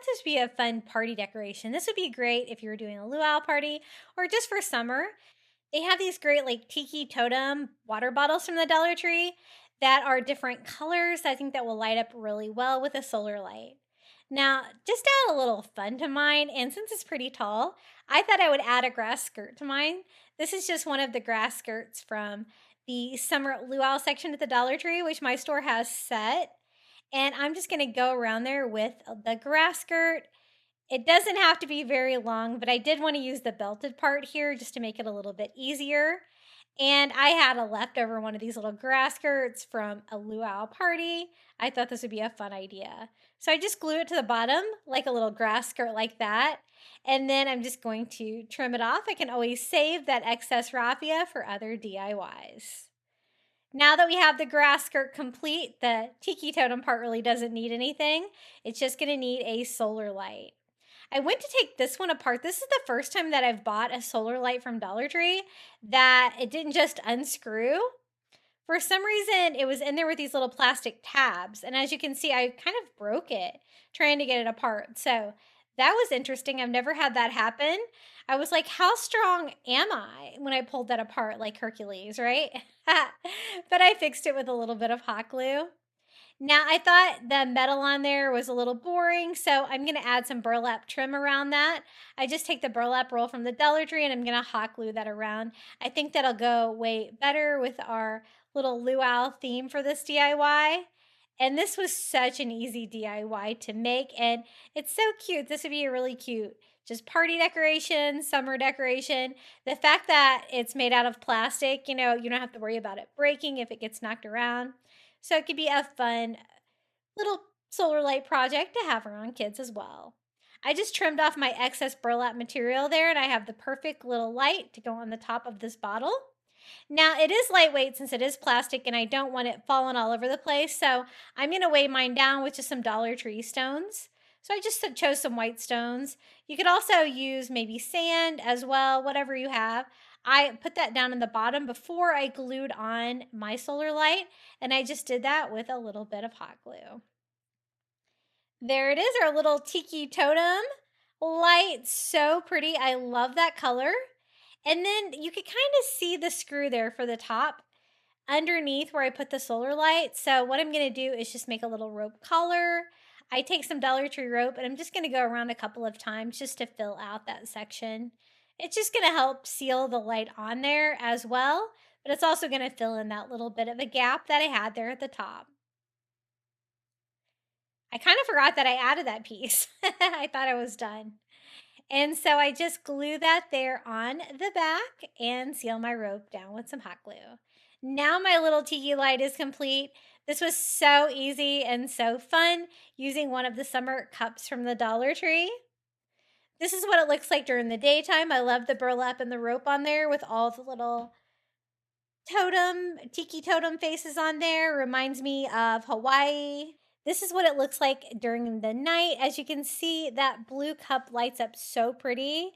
this would be a fun party decoration. This would be great if you were doing a luau party or just for summer. They have these great like tiki totem water bottles from the Dollar Tree that are different colors. I think that will light up really well with a solar light. Now, just to add a little fun to mine, and since it's pretty tall, I thought I would add a grass skirt to mine. This is just one of the grass skirts from the summer luau section at the Dollar Tree, which my store has set. And I'm just gonna go around there with the grass skirt. It doesn't have to be very long, but I did want to use the belted part here just to make it a little bit easier. And I had a leftover one of these little grass skirts from a luau party. I thought this would be a fun idea. So I just glue it to the bottom like a little grass skirt like that. And then I'm just going to trim it off. I can always save that excess raffia for other DIYs. Now that we have the grass skirt complete, the tiki totem part really doesn't need anything. It's just going to need a solar light. I went to take this one apart. This is the first time that I've bought a solar light from Dollar Tree that it didn't just unscrew. For some reason, it was in there with these little plastic tabs. And as you can see, I kind of broke it trying to get it apart. So that was interesting. I've never had that happen. I was like, how strong am I when I pulled that apart like Hercules, right? But I fixed it with a little bit of hot glue. Now, I thought the metal on there was a little boring, so I'm going to add some burlap trim around that. I just take the burlap roll from the Dollar Tree and I'm going to hot glue that around. I think that'll go way better with our little luau theme for this DIY. And this was such an easy DIY to make, and it's so cute. This would be a really cute just party decoration, summer decoration. The fact that it's made out of plastic, you don't have to worry about it breaking if it gets knocked around. So it could be a fun little solar light project to have around kids as well. I just trimmed off my excess burlap material there, and I have the perfect little light to go on the top of this bottle. Now, it is lightweight since it is plastic, and I don't want it falling all over the place, so I'm going to weigh mine down with just some Dollar Tree stones. So I just chose some white stones. You could also use maybe sand as well, whatever you have. I put that down in the bottom before I glued on my solar light, and I just did that with a little bit of hot glue. There it is, our little tiki totem light. So pretty. I love that color. And then you could kind of see the screw there for the top underneath where I put the solar light. So what I'm going to do is just make a little rope collar. I take some Dollar Tree rope and I'm just going to go around a couple of times just to fill out that section. It's just going to help seal the light on there as well, but it's also going to fill in that little bit of a gap that I had there at the top. I kind of forgot that I added that piece. I thought I was done. And so I just glue that there on the back and seal my rope down with some hot glue. Now my little tiki light is complete. This was so easy and so fun using one of the summer cups from the Dollar Tree. This is what it looks like during the daytime. I love the burlap and the rope on there with all the little tiki totem faces on there. Reminds me of Hawaii. This is what it looks like during the night. As you can see, that blue cup lights up so pretty.